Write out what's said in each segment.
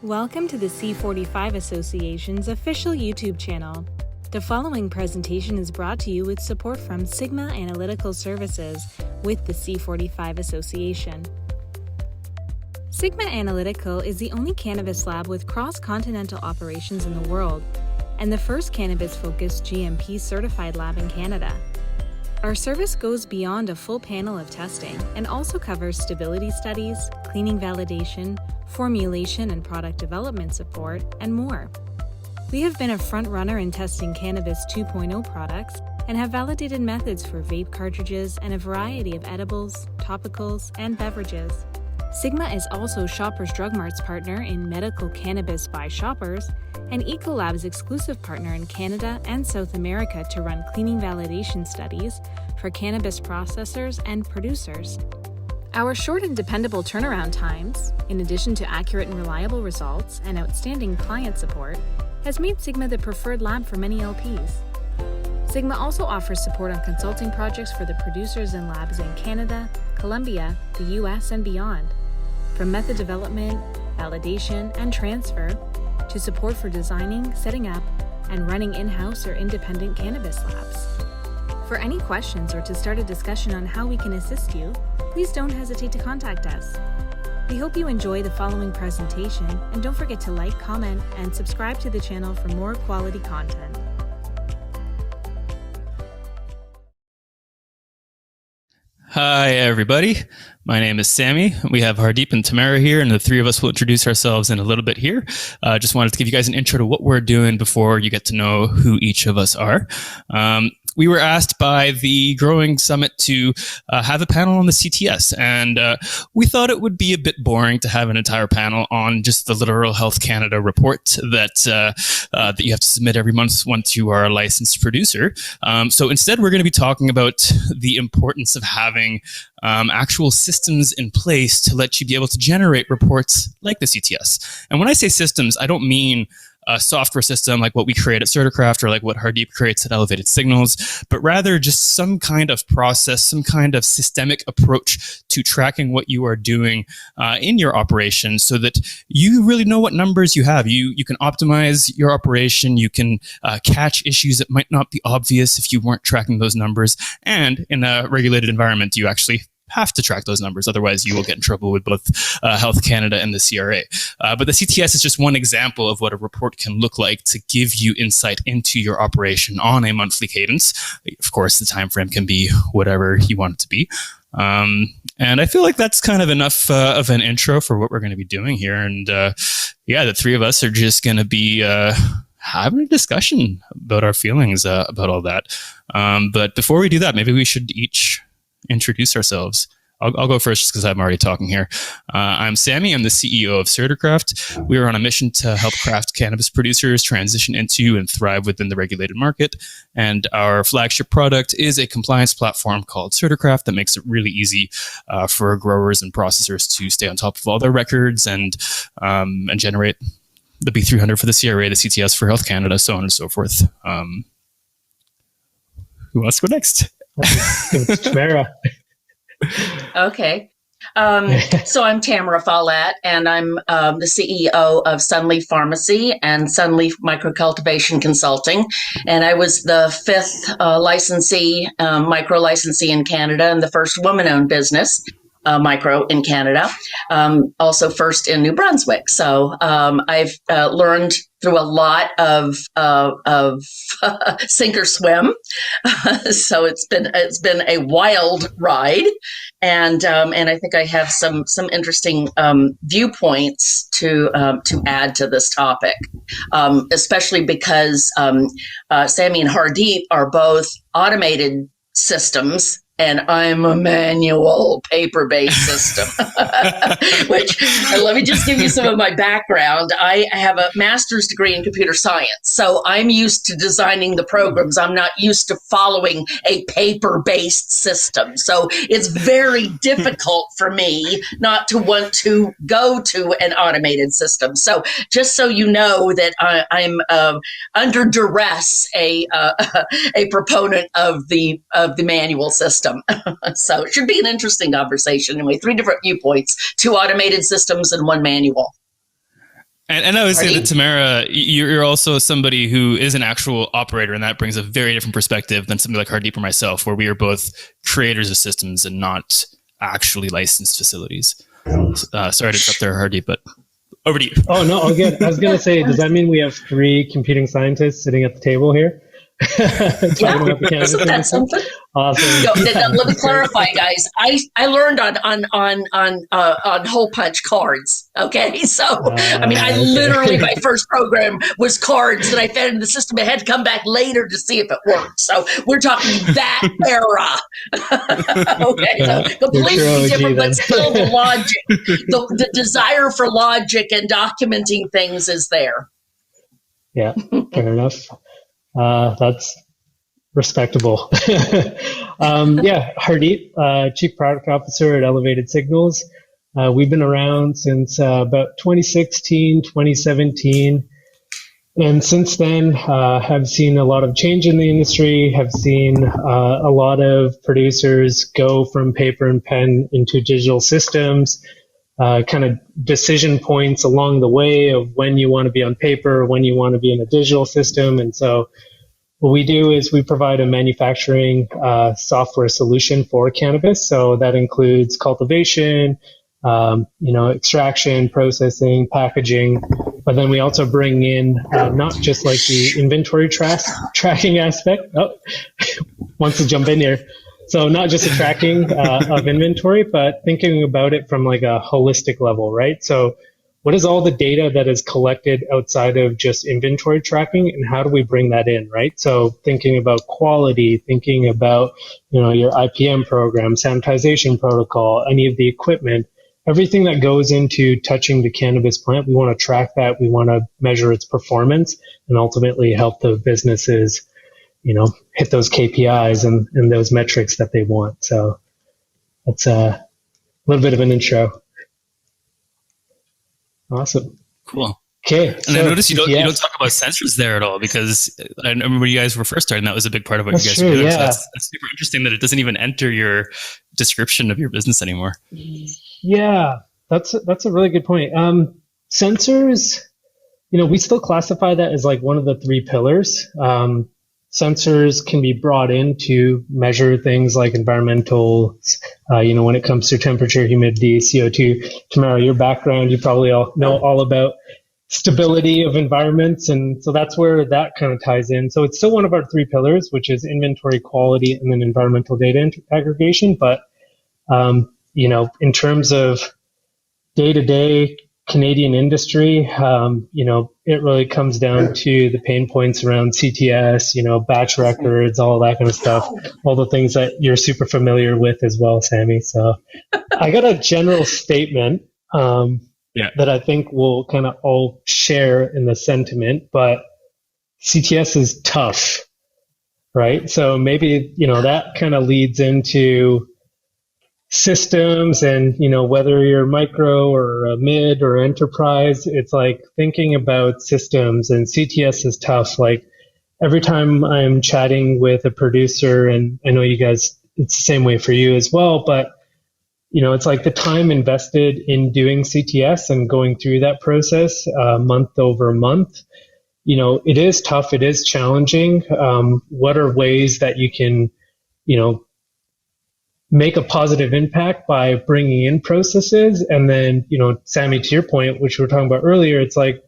Welcome to the C45 Association's official YouTube channel. The following presentation is brought to you with support from Sigma Analytical Services with the C45 Association. Sigma Analytical is the only cannabis lab with cross-continental operations in the world and the first cannabis-focused GMP certified lab in Canada. Our service goes beyond a full panel of testing and also covers stability studies, cleaning validation, formulation and product development support, and more. We have been a front runner in testing Cannabis 2.0 products and have validated methods for vape cartridges and a variety of edibles, topicals, and beverages. Sigma is also Shoppers Drug Mart's partner in medical cannabis by Shoppers and Ecolab's exclusive partner in Canada and South America to run cleaning validation studies for cannabis processors and producers. Our short and dependable turnaround times, in addition to accurate and reliable results and outstanding client support, has made Sigma the preferred lab for many LPs. Sigma also offers support on consulting projects for the producers and labs in Canada, Colombia, the US, and beyond. From method development, validation, and transfer, to support for designing, setting up, and running in-house or independent cannabis labs. For any questions or to start a discussion on how we can assist you, please don't hesitate to contact us. We hope you enjoy the following presentation, and don't forget to like, comment, and subscribe to the channel for more quality content. Hi, everybody. My name is Sammy. We have Hardeep and Tamara here, and the three of us will introduce ourselves in a little bit here. Just wanted to give you guys an intro to what we're doing before you get to know who each of us are. We were asked by the Growing Summit to have a panel on the Ctls, and we thought it would be a bit boring to have an entire panel on just the literal Health Canada report that you have to submit every month once you are a licensed producer. So instead, we're going to be talking about the importance of having actual systems in place to let you be able to generate reports like the CTS. And when I say systems, I don't mean a software system like what we create at Certicraft or like what Hardeep creates at Elevated Signals, but rather just some kind of process, some kind of systemic approach to tracking what you are doing in your operation so that you really know what numbers you have. You can optimize your operation, you can catch issues that might not be obvious if you weren't tracking those numbers, and in a regulated environment, you actually have to track those numbers. Otherwise, you will get in trouble with both Health Canada and the CRA. But the CTS is just one example of what a report can look like to give you insight into your operation on a monthly cadence. Of course, the time frame can be whatever you want it to be. And I feel like that's kind of enough of an intro for what we're going to be doing here. And yeah, the three of us are just going to be having a discussion about our feelings about all that. But before we do that, maybe we should each introduce ourselves. I'll go first just because I'm already talking here. I'm Sammy. I'm the CEO of Certicraft. We are on a mission to help craft cannabis producers transition into and thrive within the regulated market. And our flagship product is a compliance platform called Certicraft that makes it really easy for growers and processors to stay on top of all their records and generate the B300 for the CRA, the CTS for Health Canada, so on and so forth. Who wants to go next? It's Tamara. Okay. So I'm Tamara Follett, and I'm the CEO of Sunleaf Pharmacy and Sunleaf Microcultivation Consulting. And I was the fifth licensee, micro licensee in Canada, and the first woman-owned business. Micro in Canada, also first in New Brunswick. So I've learned through a lot of sink or swim. So it's been a wild ride, and I think I have some interesting viewpoints to add to this topic, especially because Sammy and Hardeep are both automated systems. And I'm a manual paper-based system, which let me just give you some of my background. I have a master's degree in computer science, so I'm used to designing the programs. I'm not used to following a paper-based system. So it's very difficult for me not to want to go to an automated system. So just so you know that I'm under duress a proponent of the manual system. So it should be an interesting conversation. Anyway, three different viewpoints, two automated systems and one manual. And I would say Hardeep? that Tamara, you're also somebody who is an actual operator, and that brings a very different perspective than somebody like Hardeep or myself, where we are both creators of systems and not actually licensed facilities. Sorry to interrupt there, Hardeep, but over to you. Oh, no, all good. I was going to say, does that mean we have 3 computing scientists sitting at the table here? Yeah, isn't that something? Awesome. Let me clarify, guys. I learned on hole punch cards. Okay, so I mean, I literally my first program was cards that I fed into the system. I had to come back later to see if it worked. So we're talking that era. Okay, Yeah, so completely different, then. but still the logic, the desire for logic and documenting things is there. Yeah, fair enough. That's respectable. Hardeep, Chief Product Officer at Elevated Signals. We've been around since about 2016, 2017. And since then, have seen a lot of change in the industry, have seen a lot of producers go from paper and pen into digital systems, kind of decision points along the way of when you want to be on paper, when you want to be in a digital system. And so what we do is we provide a manufacturing software solution for cannabis. So that includes cultivation, extraction, processing, packaging. But then we also bring in not just like the inventory tracking aspect. Oh, wants to jump in here. So not just the tracking of inventory, but thinking about it from like a holistic level, right? So what is all the data that is collected outside of just inventory tracking, and how do we bring that in, right? So thinking about quality, thinking about, your IPM program, sanitization protocol, any of the equipment, everything that goes into touching the cannabis plant, we want to track that. We want to measure its performance and ultimately help the businesses hit those KPIs and those metrics that they want. So that's a little bit of an intro. Awesome. Cool. Okay. And I noticed you don't talk about sensors there at all, because I remember when you guys were first starting, that was a big part of what you guys were doing. Yeah. So that's super interesting that it doesn't even enter your description of your business anymore. Yeah, that's a really good point. Sensors, we still classify that as like one of the 3 pillars. Sensors can be brought in to measure things like environmental, when it comes to temperature, humidity, CO2. Tamara, your background, you probably all know all about stability of environments. And so that's where that kind of ties in. So it's still one of our 3 pillars, which is inventory, quality, and then environmental data aggregation. But, in terms of day-to-day Canadian industry, it really comes down to the pain points around CTS, batch records, all that kind of stuff, all the things that you're super familiar with as well, Sammy. So I got a general statement that I think we'll kind of all share in the sentiment, but CTS is tough, right? So maybe, that kind of leads into systems and, whether you're micro or a mid or enterprise, it's like thinking about systems, and CTS is tough. Like every time I'm chatting with a producer, and I know you guys, it's the same way for you as well, but it's like the time invested in doing CTS and going through that process month over month. It is tough. It is challenging. What are ways that you can, make a positive impact by bringing in processes? And then, Sammy, to your point, which we were talking about earlier, it's like,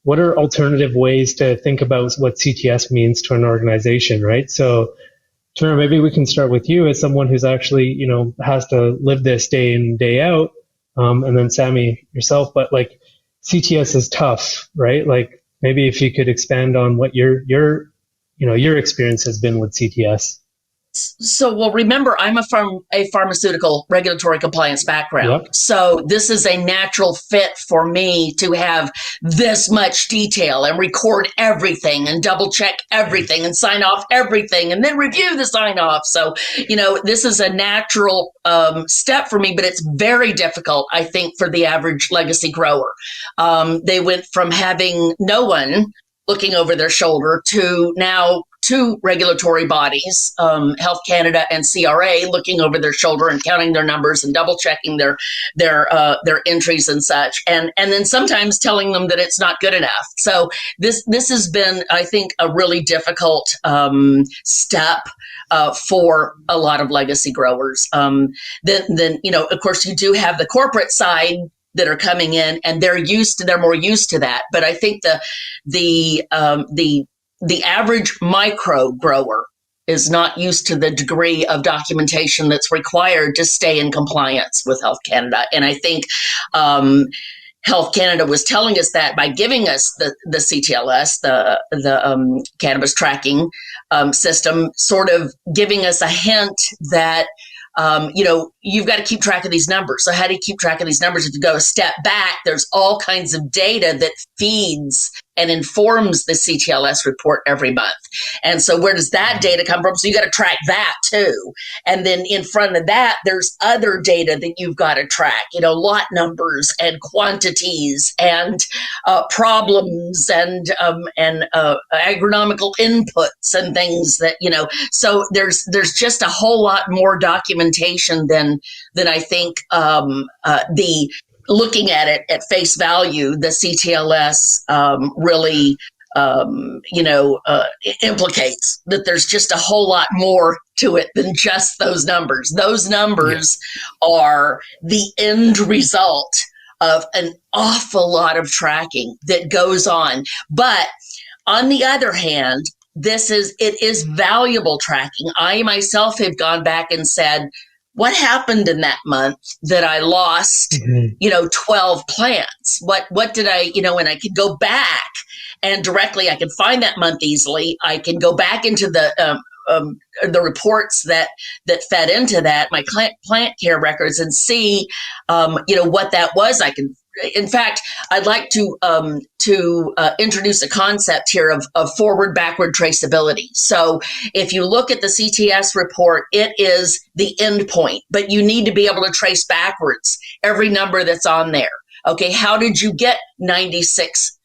what are alternative ways to think about what CTS means to an organization, right? So, Tamara, maybe we can start with you as someone who's actually, has to live this day in, day out. And then Sammy, yourself, but like CTS is tough, right? Like maybe if you could expand on what your experience has been with CTS. So, well, remember, I'm from a pharmaceutical regulatory compliance background. Yep. So this is a natural fit for me to have this much detail and record everything and double check everything and sign off everything and then review the sign off. So, this is a natural step for me, but it's very difficult, I think, for the average legacy grower. They went from having no one looking over their shoulder to now two regulatory bodies, Health Canada and CRA, looking over their shoulder and counting their numbers and double checking their entries and such, and then sometimes telling them that it's not good enough. So this has been, I think, a really difficult step for a lot of legacy growers. Then of course, you do have the corporate side that are coming in, and they're more used to that. But I think the average micro grower is not used to the degree of documentation that's required to stay in compliance with Health Canada. And I think Health Canada was telling us that by giving us the Ctls, the cannabis tracking system, sort of giving us a hint that you've got to keep track of these numbers. So how do you keep track of these numbers? If you go a step back, there's all kinds of data that feeds and informs the Ctls report every month. And so where does that data come from? So you got to track that too. And then in front of that, there's other data that you've got to track, lot numbers and quantities and problems and agronomical inputs and things that, so there's just a whole lot more documentation than I think the looking at it at face value, the Ctls really, implicates that there's just a whole lot more to it than just those numbers. Those numbers are the end result of an awful lot of tracking that goes on. But on the other hand, it is valuable tracking. I myself have gone back and said, what happened in that month that I lost, 12 plants? What did I, and I could go back and directly, I can find that month easily. I can go back into the reports that fed into that, my plant care records, and see, what that was. In fact, I'd like to introduce a concept here of forward-backward traceability. So if you look at the CTS report, it is the end point, but you need to be able to trace backwards every number that's on there. Okay, how did you get 96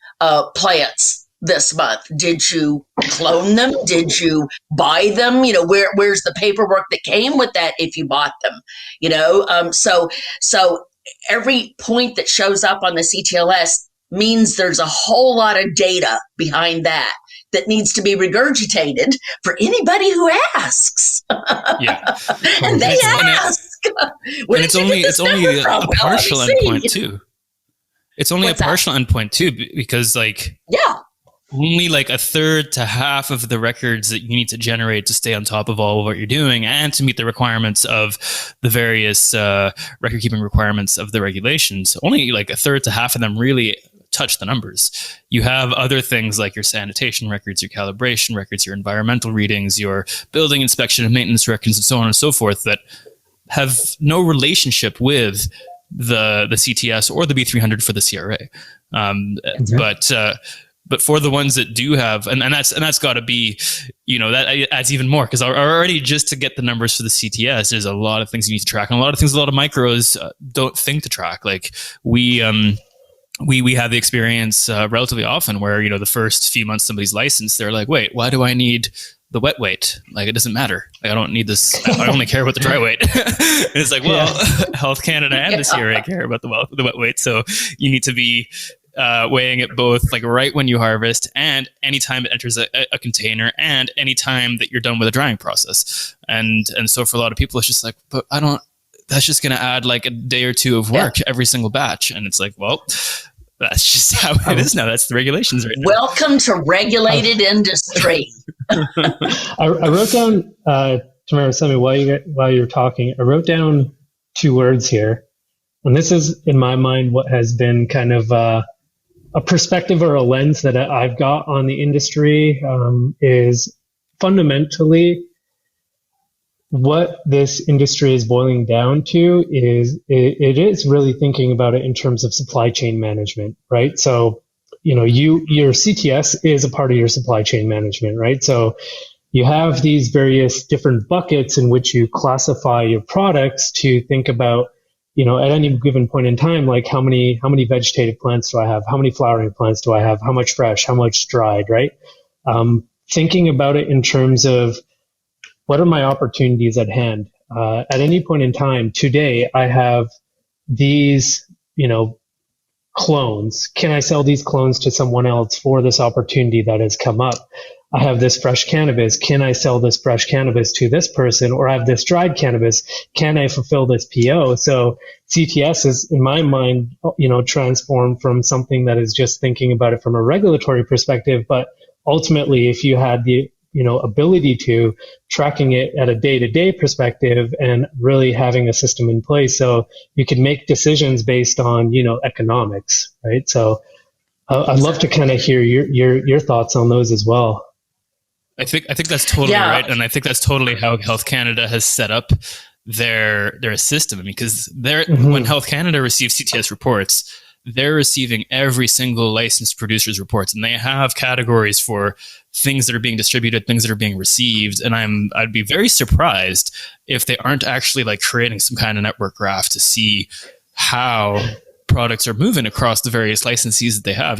plants this month? Did you clone them? Did you buy them? Where's the paperwork that came with that if you bought them? So every point that shows up on the Ctls means there's a whole lot of data behind that needs to be regurgitated for anybody who asks. Yeah. And they ask. And it's only a partial endpoint too. It's only a partial endpoint too, because only like a third to half of the records that you need to generate to stay on top of all of what you're doing and to meet the requirements of the various record keeping requirements of the regulations. Only like a third to half of them really touch the numbers. You have other things like your sanitation records, your calibration records, your environmental readings, your building inspection and maintenance records, and so on and so forth that have no relationship with the CTS or the B300 for the CRA. But for the ones that do have, and that's got to be, that adds even more, because already just to get the numbers for the CTS, there's a lot of things you need to track, and a lot of things a lot of micros don't think to track. Like we have the experience relatively often where, the first few months somebody's licensed, they're like, wait, why do I need the wet weight? Like, it doesn't matter. Like, I don't need this. I only care about the dry weight. And it's like, well, Health Canada and the CRA care about the wet weight. So you need to be weighing it both, like right when you harvest and anytime it enters a container and anytime that you're done with the drying process. And so for a lot of people, it's just like, but that's just going to add like a day or two of work every single batch. And it's like, well, that's just how it is now. That's the regulations right now. Welcome to regulated industry. I wrote down, Tamara, Sammy, while you were talking, I wrote down two words here. And this is, in my mind, what has been kind of a perspective or a lens that I've got on the industry, is fundamentally what this industry is boiling down to is it is really thinking about it in terms of supply chain management, right? So, your CTS is a part of your supply chain management, right? So you have these various different buckets in which you classify your products to think about, at any given point in time, like how many vegetative plants do I have? How many flowering plants do I have? How much fresh? How much dried, right? thinking about it in terms of what are my opportunities at hand. At any point in time today, I have these, clones. Can I sell these clones to someone else for this opportunity that has come up? I have this fresh cannabis. Can I sell this fresh cannabis to this person? Or I have this dried cannabis. Can I fulfill this PO? So CTS is, in my mind, transformed from something that is just thinking about it from a regulatory perspective. But ultimately, if you had the ability to tracking it at a day-to-day perspective and really having a system in place so you can make decisions based on, economics, right? So I'd love to kind of hear your thoughts on those as well. I think that's totally right. And I think that's totally how Health Canada has set up their system, because when Health Canada receives CTS reports, they're receiving every single licensed producer's reports, and they have categories for things that are being distributed, things that are being received. And I'd be very surprised if they aren't actually like creating some kind of network graph to see how products are moving across the various licensees that they have.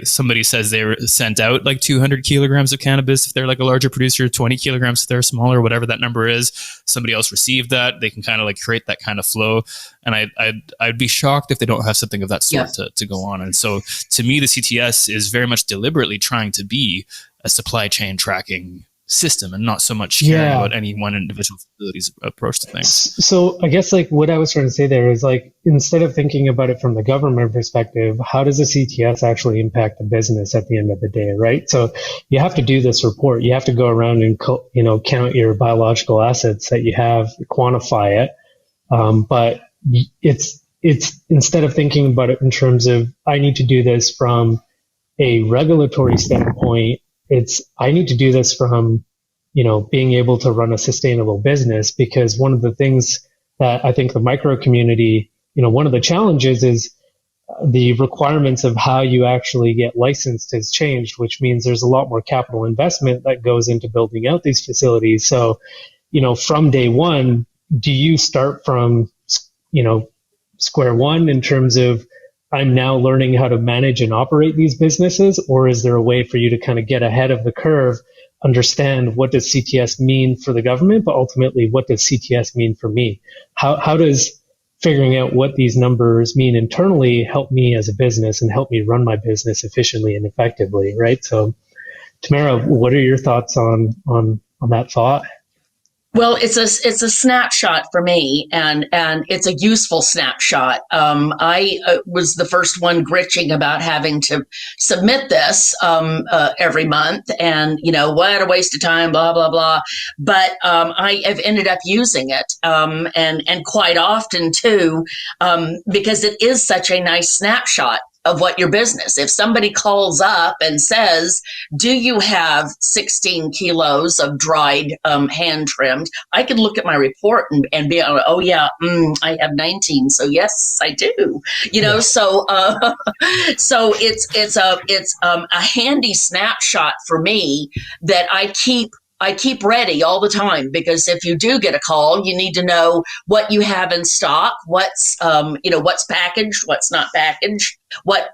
Somebody says they were sent out like 200 kilograms of cannabis if they're like a larger producer, 20 kilograms if they're smaller, whatever that number is. Somebody else received that. They can kind of like create that kind of flow. And I'd be shocked if they don't have something of that sort to go on. And so to me, the CTS is very much deliberately trying to be a supply chain tracking system and not so much caring about any one individual facility's approach to things. So I guess like what I was trying to say there is like, instead of thinking about it from the government perspective, how does the CTS actually impact the business at the end of the day, right? So you have to do this report. You have to go around and, count your biological assets that you have, quantify it. But it's instead of thinking about it in terms of, I need to do this from a regulatory standpoint, I need to do this from, being able to run a sustainable business, because one of the things that I think the micro community, one of the challenges is the requirements of how you actually get licensed has changed, which means there's a lot more capital investment that goes into building out these facilities. So, from day one, do you start from, square one in terms of, I'm now learning how to manage and operate these businesses, or is there a way for you to kind of get ahead of the curve, understand what does CTS mean for the government, but ultimately what does CTS mean for me? How does figuring out what these numbers mean internally help me as a business and help me run my business efficiently and effectively, right? So Tamara, what are your thoughts on that thought? Well, it's a snapshot for me, and it's a useful snapshot. I was the first one gritching about having to submit this every month, and what a waste of time, blah blah blah. But I have ended up using it, and quite often too, because it is such a nice snapshot of what your business. If somebody calls up and says, do you have 16 kilos of dried hand trimmed, I can look at my report and be able to, oh yeah, I have 19. So yes, I do. So it's a handy snapshot for me that I keep ready all the time, because if you do get a call, you need to know what you have in stock, what's packaged, what's not packaged, what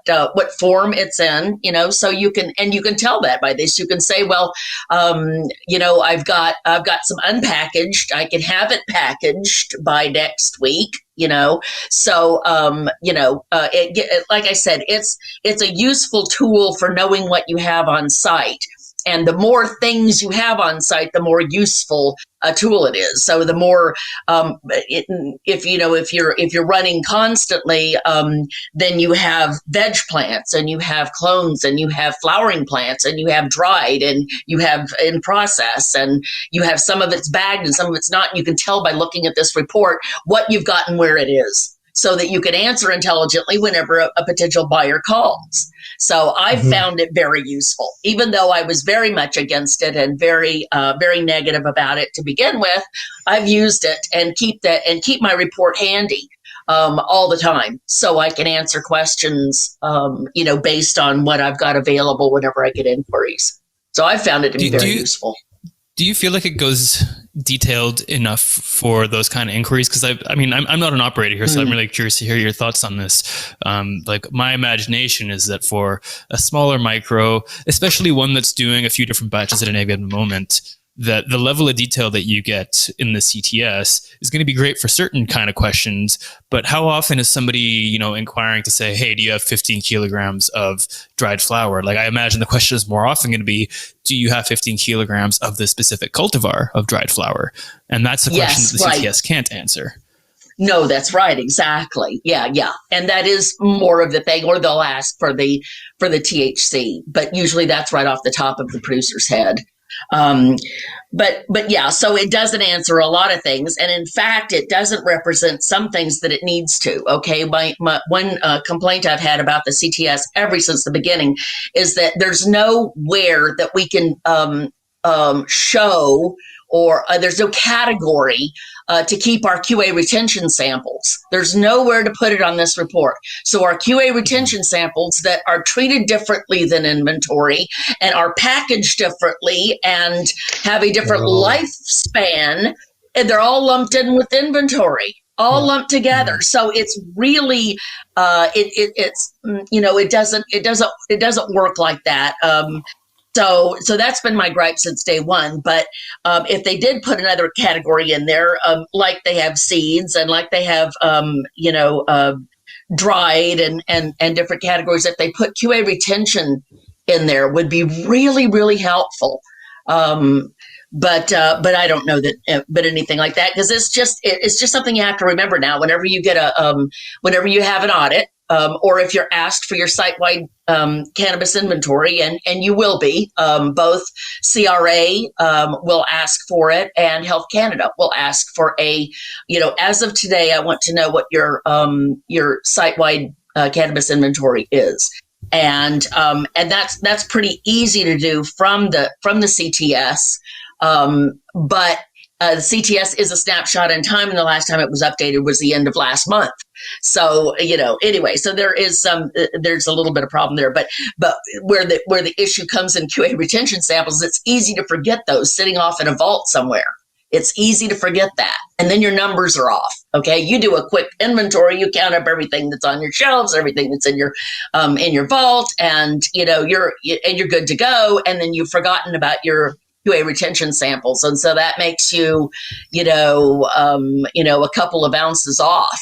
form it's in, so you can tell that by this. You can say, well, I've got some unpackaged. I can have it packaged by next week. So like I said, it's a useful tool for knowing what you have on site. And the more things you have on site, the more useful a tool it is. So the more, if you're running constantly, then you have veg plants, and you have clones, and you have flowering plants, and you have dried, and you have in process, and you have some of it's bagged and some of it's not. And you can tell by looking at this report what you've gotten, where it is, so that you can answer intelligently whenever a potential buyer calls. So I've found it very useful, even though I was very much against it and very negative about it to begin with. I've used it and keep my report handy all the time, so I can answer questions, based on what I've got available whenever I get inquiries. So I've found it to be very useful. Do you feel like it goes detailed enough for those kind of inquiries? Because I mean, I'm not an operator here, so I'm really curious to hear your thoughts on this. Like my imagination is that for a smaller micro, especially one that's doing a few different batches at any given moment, that the level of detail that you get in the CTS is going to be great for certain kind of questions. But how often is somebody, you know, inquiring to say, hey, do you have 15 kilograms of dried flour? Like I imagine the question is more often going to be, do you have 15 kilograms of the specific cultivar of dried flour? And that's the question that the CTS can't answer. No, that's right. Exactly. Yeah. And that is more of the thing, or they'll ask for the THC, but usually that's right off the top of the producer's head. But yeah, so it doesn't answer a lot of things. And in fact, it doesn't represent some things that it needs to. Okay. My one complaint I've had about the CTS ever since the beginning is that there's nowhere that we can show, or there's no category to keep our QA retention samples. There's nowhere to put it on this report. So our QA retention samples that are treated differently than inventory and are packaged differently and have a different lifespan, and they're all lumped in with inventory, all lumped together. So it's really, it's you know, it doesn't work like that. So that's been my gripe since day one. But if they did put another category in there, like they have seeds and like they have, dried and different categories, if they put QA retention in there, would be really, really helpful. But I don't know that, but anything like that, because it's just something you have to remember now. Whenever you get whenever you have an audit, or if you're asked for your site-wide cannabis inventory, and you will be, both CRA will ask for it, and Health Canada will ask for as of today, I want to know what your site-wide cannabis inventory is. And that's pretty easy to do from the CTS. But the CTS is a snapshot in time, and the last time it was updated was the end of last month. So, anyway, so there's a little bit of problem there, but where the issue comes in QA retention samples, it's easy to forget those sitting off in a vault somewhere. It's easy to forget that. And then your numbers are off. Okay. You do a quick inventory, you count up everything that's on your shelves, everything that's in your vault, and, you're good to go. And then you've forgotten about your QA retention samples. And so that makes you, a couple of ounces off,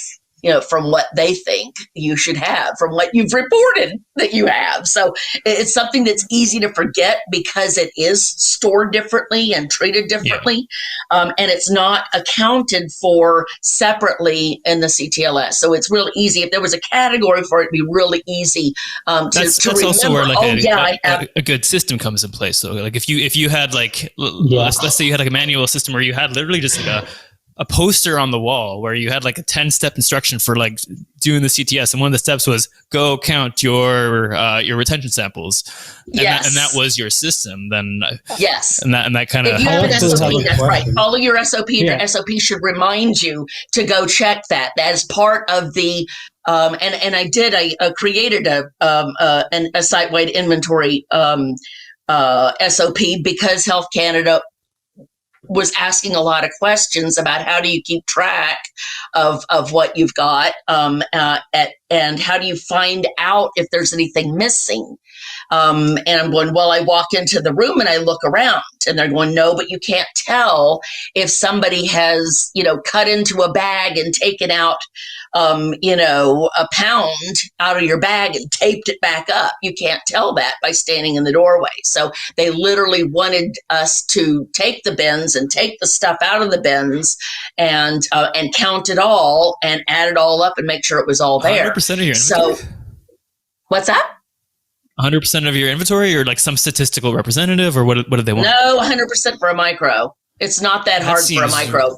from what they think you should have, from what you've reported that you have. So it's something that's easy to forget because it is stored differently and treated differently. And it's not accounted for separately in the CTLS. So it's real easy. If there was a category for it, it'd be really easy to remember. Also where a good system comes in place. So like if you had let's say you had like a manual system where you had literally just like a poster on the wall where you had like a 10-step instruction for like doing the CTS. And one of the steps was go count your retention samples. And, and that was your system. Then yes. And that kind of, if you have an SOP, that's right. Follow your SOP. Yeah. The SOP should remind you to go check that. That is part of the, I created a site-wide inventory SOP because Health Canada was asking a lot of questions about how do you keep track of what you've got, and how do you find out if there's anything missing. And I'm going, well, I walk into the room and I look around, and they're going, no, but you can't tell if somebody has, cut into a bag and taken out, a pound out of your bag and taped it back up. You can't tell that by standing in the doorway. So they literally wanted us to take the bins and take the stuff out of the bins and count it all and add it all up and make sure it was all there. 100% of your inventory? So what's that? 100% of your inventory, or like some statistical representative, or what did they want? No, 100% for a micro. It's not that hard for a micro.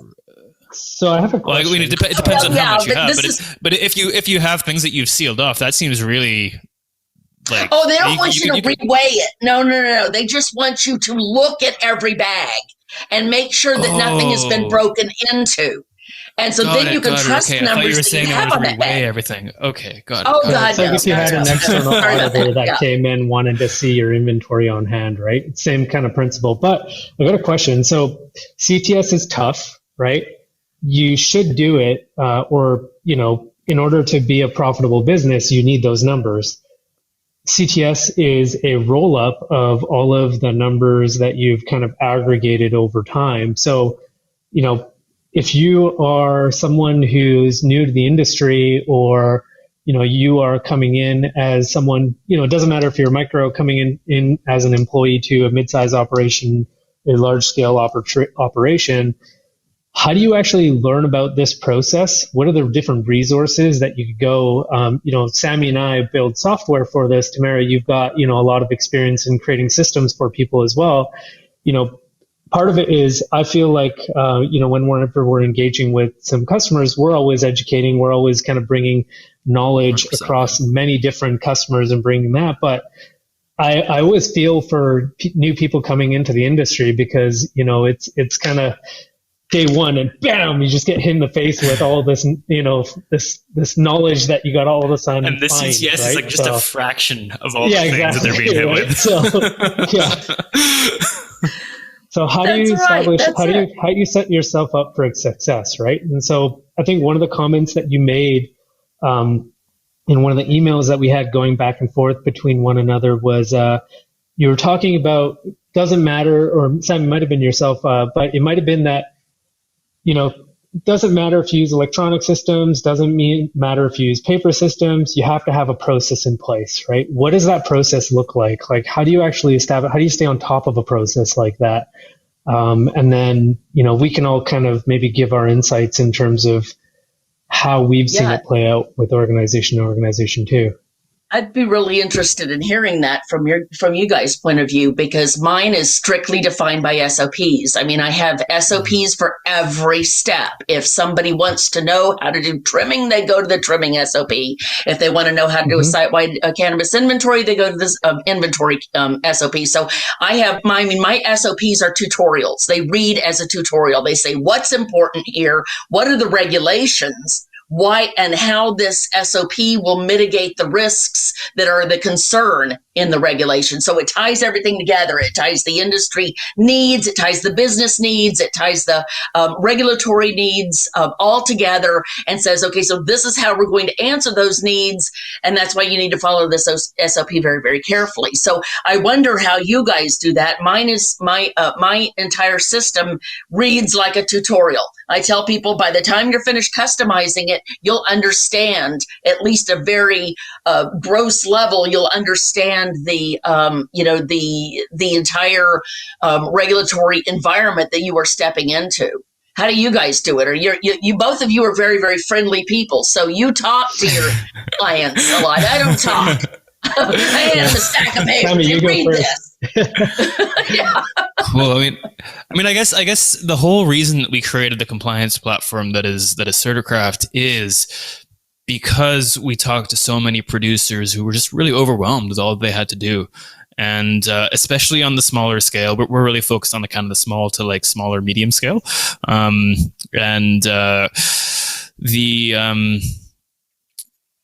So I have a question. Well, I mean, it depends on how much you have, but if you have things that you've sealed off, that seems really like. Oh, they don't want you to reweigh it. No. They just want you to look at every bag and make sure that nothing has been broken into. And so then you can trust okay. the numbers that you have on that reweigh bag. everything. Okay, got it. Oh, got God, It's like no. if you had an external auditor that Yeah. came in, wanted to see your inventory on hand, right? Same kind of principle. But I got a question. So CTS is tough, right? You should do it, or, in order to be a profitable business, you need those numbers. CTS is a roll up of all of the numbers that you've kind of aggregated over time. So, if you are someone who's new to the industry, or, you are coming in as someone, it doesn't matter if you're a micro coming in as an employee to a mid-size operation, a large scale operation, how do you actually learn about this process? What are the different resources that you could go? Sammy and I build software for this. Tamara, you've got, a lot of experience in creating systems for people as well. Part of it is I feel like, whenever we're engaging with some customers, we're always educating. We're always kind of bringing knowledge across many different customers and bringing that. But I always feel for new people coming into the industry because, it's kind of day one and bam, you just get hit in the face with all this, this knowledge that you got all of a sudden. And this find, CTS right? is like just a fraction of all the things exactly, that they're being hit right? with. So, yeah. So how do you establish, how do you set yourself up for success, right? And so I think one of the comments that you made in one of the emails that we had going back and forth between one another was you were talking about doesn't matter, or Sam, it might have been yourself, but it might have been that, it doesn't matter if you use electronic systems, doesn't matter if you use paper systems, you have to have a process in place, right? What does that process look like? Like, how do you actually establish, how do you stay on top of a process like that? And then, we can all kind of maybe give our insights in terms of how we've seen it play out with organization to organization too. I'd be really interested in hearing that from you guys' point of view, because mine is strictly defined by SOPs. I mean, I have SOPs for every step. If somebody wants to know how to do trimming, they go to the trimming SOP. If they want to know how to do a site-wide cannabis inventory, they go to this inventory SOP. So my SOPs are tutorials. They read as a tutorial. They say what's important here, what are the regulations, why and how this SOP will mitigate the risks that are the concern in the regulation. So it ties everything together. It ties the industry needs, it ties the business needs, it ties the regulatory needs all together and says, okay, so this is how we're going to answer those needs. And that's why you need to follow this SOP very, very carefully. So I wonder how you guys do that. Mine is my entire system reads like a tutorial. I tell people by the time you're finished customizing it, you'll understand at least a very gross level. You'll understand the entire regulatory environment that you are stepping into. How do you guys do it? Or you both of you are very, very friendly people, so you talk to your clients a lot. I don't talk. I hand them a stack of papers. You read this. Yeah. Well, I mean, I guess the whole reason that we created the compliance platform that is Certicraft is because we talked to so many producers who were just really overwhelmed with all they had to do. And especially on the smaller scale, but we're really focused on the kind of the small to like smaller medium scale.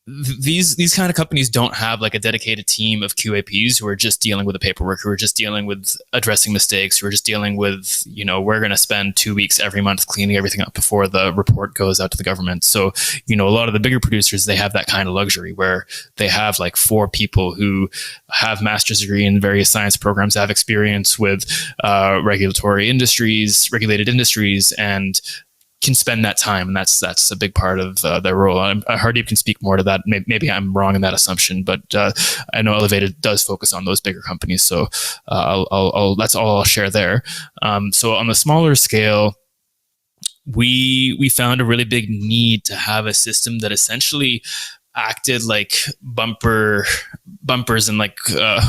These kind of companies don't have like a dedicated team of QAPs who are just dealing with the paperwork, who are just dealing with addressing mistakes, who are just dealing with, we're going to spend 2 weeks every month cleaning everything up before the report goes out to the government. So, a lot of the bigger producers, they have that kind of luxury where they have like 4 people who have master's degree in various science programs, have experience with regulated industries, and can spend that time, and that's a big part of their role. Hardeep can speak more to that. Maybe I'm wrong in that assumption, but I know Elevated does focus on those bigger companies, so that's all I'll share there. So on the smaller scale, we found a really big need to have a system that essentially acted like bumpers and like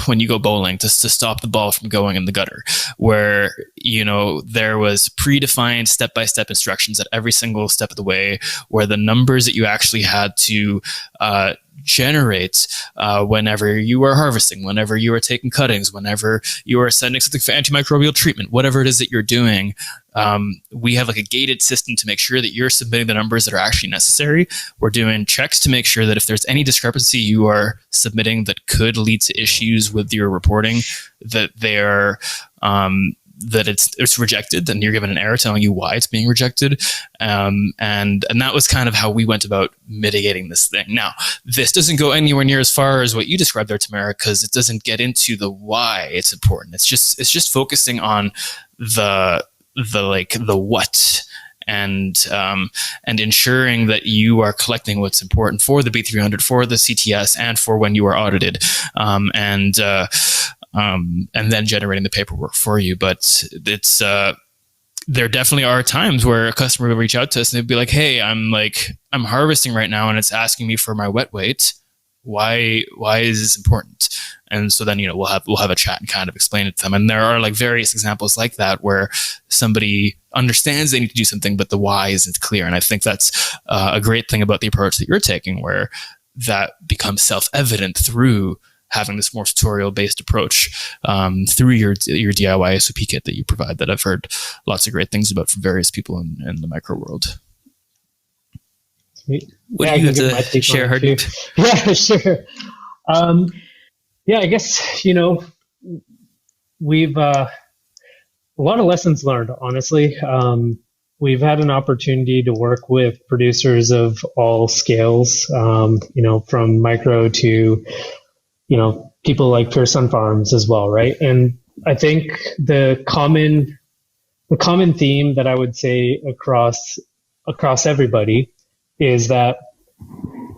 when you go bowling to stop the ball from going in the gutter, where there was predefined step-by-step instructions at every single step of the way, where the numbers that you actually had to generate whenever you are harvesting, whenever you are taking cuttings, whenever you are sending something for antimicrobial treatment, whatever it is that you're doing, we have like a gated system to make sure that you're submitting the numbers that are actually necessary. We're doing checks to make sure that if there's any discrepancy you are submitting that could lead to issues with your reporting, that they're that it's rejected, then you're given an error telling you why it's being rejected. And that was kind of how we went about mitigating this thing. Now, this doesn't go anywhere near as far as what you described there, Tamara, because it doesn't get into the why it's important. It's just focusing on the what, and ensuring that you are collecting what's important for the B300, for the CTS, and for when you are audited, and then generating the paperwork for you. But it's there definitely are times where a customer will reach out to us and they'd be like, "Hey, I'm harvesting right now, and it's asking me for my wet weight. Why is this important?" And so then, we'll have a chat and kind of explain it to them. And there are like various examples like that where somebody understands they need to do something, but the why isn't clear. And I think that's a great thing about the approach that you're taking, where that becomes self-evident through having this more tutorial-based approach through your DIY SOP kit that you provide, that I've heard lots of great things about from various people in the micro world. Sweet. What do you have to share, Hardeep? Yeah, sure. I guess, we've a lot of lessons learned, honestly. We've had an opportunity to work with producers of all scales, from micro to, people like Pure Sun Farms as well, right? And I think the common theme that I would say across everybody is that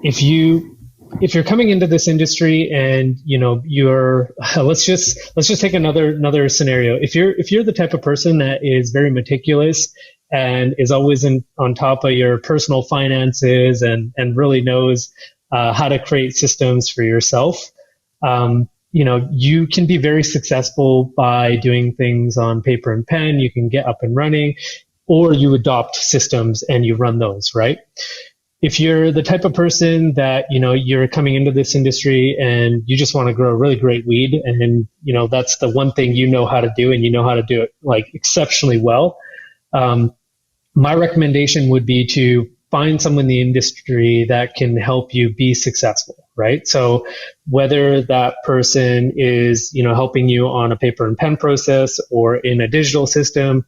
if you're coming into this industry and you're let's just take another scenario. If you're the type of person that is very meticulous and is always on top of your personal finances and really knows how to create systems for yourself, you can be very successful by doing things on paper and pen. You can get up and running, or you adopt systems and you run those, right? If you're the type of person that, you're coming into this industry and you just want to grow a really great weed, and, that's the one thing you know how to do, and you know how to do it like exceptionally well, my recommendation would be to find someone in the industry that can help you be successful, right? So whether that person is, helping you on a paper and pen process or in a digital system,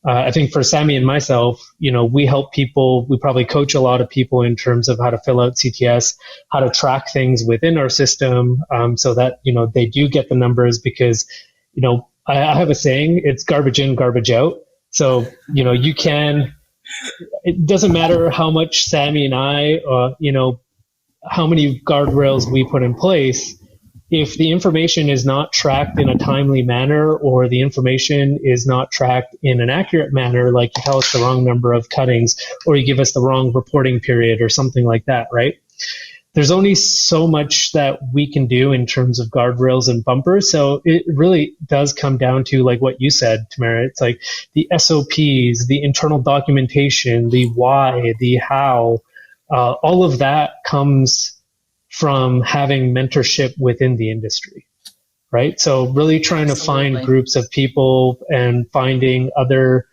I think for Sammy and myself, we help people. We probably coach a lot of people in terms of how to fill out CTS, how to track things within our system, so that, they do get the numbers, because, I have a saying, it's garbage in, garbage out. So, it doesn't matter how much Sammy and I, how many guardrails we put in place. If the information is not tracked in a timely manner, or the information is not tracked in an accurate manner, like you tell us the wrong number of cuttings, or you give us the wrong reporting period or something like that, right? There's only so much that we can do in terms of guardrails and bumpers. So it really does come down to, like what you said, Tamara. It's like the SOPs, the internal documentation, the why, the how, all of that comes from having mentorship within the industry, right? So really trying to find groups of people and finding other,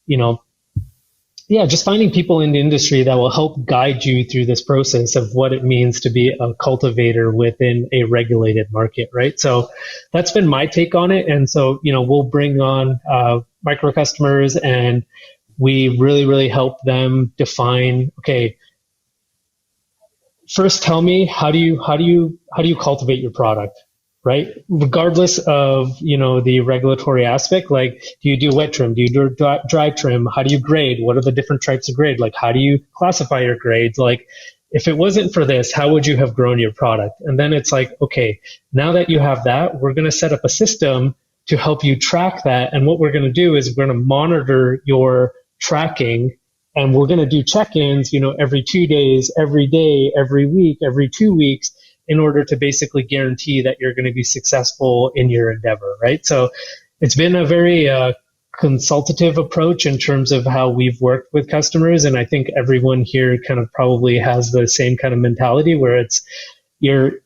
just finding people in the industry that will help guide you through this process of what it means to be a cultivator within a regulated market, right? So that's been my take on it. And so, we'll bring on micro customers, and we really, really help them define, okay, first tell me, how do you cultivate your product, right? Regardless of, the regulatory aspect, like, do you do wet trim? Do you do dry trim? How do you grade? What are the different types of grade? Like, how do you classify your grades? Like, if it wasn't for this, how would you have grown your product? And then it's like, okay, now that you have that, we're going to set up a system to help you track that. And what we're going to do is we're going to monitor your tracking, and we're going to do check-ins, every 2 days, every day, every week, every 2 weeks, in order to basically guarantee that you're going to be successful in your endeavor, right? So it's been a very consultative approach in terms of how we've worked with customers. And I think everyone here kind of probably has the same kind of mentality, where it's you're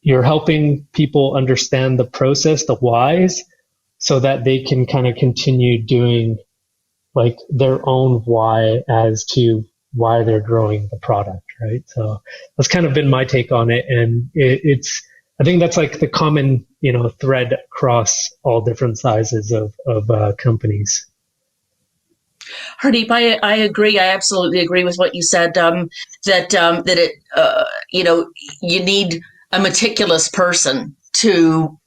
helping people understand the process, the whys, so that they can kind of continue doing like their own why as to why they're growing the product, right? So that's kind of been my take on it, and it's I think that's like the common thread across all different sizes of companies. Hardeep, I agree. I absolutely agree with what you said. That it you need a meticulous person to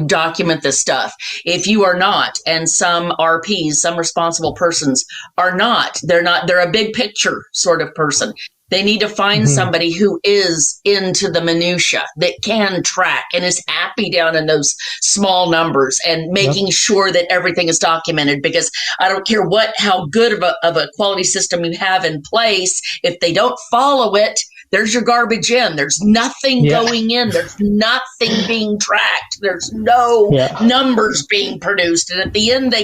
document this stuff. If you are not, and some RPs, some responsible persons are not, they're a big picture sort of person. They need to find somebody who is into the minutia, that can track and is happy down in those small numbers and making sure that everything is documented. Because I don't care how good of a quality system you have in place, if they don't follow it, there's your garbage in. There's nothing going in. There's nothing being tracked. There's no numbers being produced. And at the end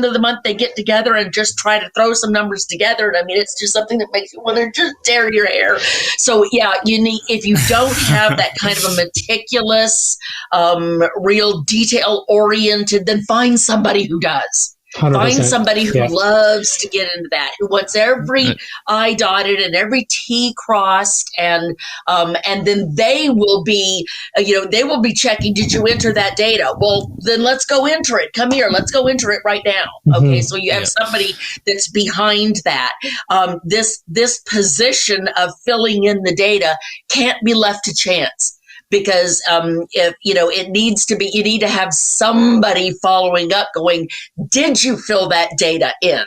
of the month, they get together and just try to throw some numbers together. And I mean, it's just something that makes you want to just tear your hair. So if you don't have that kind of a meticulous, real detail oriented, then find somebody who does. 100%. Find somebody who loves to get into that, who wants every I dotted and every T crossed, and then they will be checking. Did you enter that data? Well, then let's go enter it. Come here, let's go enter it right now. Okay, so you have somebody that's behind that. This position of filling in the data can't be left to chance. Because if it needs to be, you need to have somebody following up, going, did you fill that data in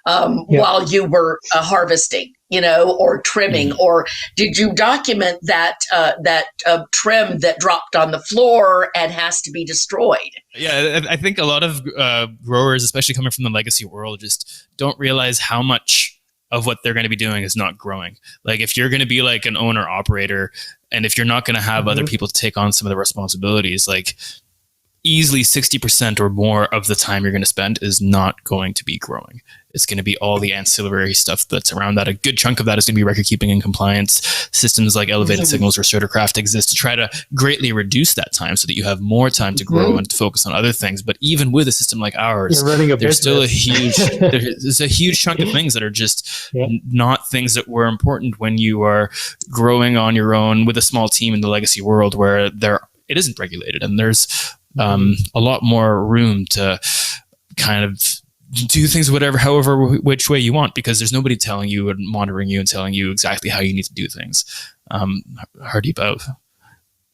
while you were harvesting, or trimming, or did you document that trim that dropped on the floor and has to be destroyed? Yeah, I think a lot of growers, especially coming from the legacy world, just don't realize how much of what they're going to be doing is not growing. Like if you're going to be like an owner operator, and if you're not going to have other people to take on some of the responsibilities, like easily 60% or more of the time you're going to spend is not going to be growing. It's going to be all the ancillary stuff that's around that. A good chunk of that is going to be record keeping and compliance. Systems like Elevated Signals or Certicraft exist to try to greatly reduce that time so that you have more time to grow and to focus on other things. But even with a system like ours, there's still a huge chunk of things that are just not things that were important when you are growing on your own with a small team in the legacy world, where it isn't regulated, and there's a lot more room to kind of do things however which way you want, because there's nobody telling you and monitoring you and telling you exactly how you need to do things. Hardeep, I'll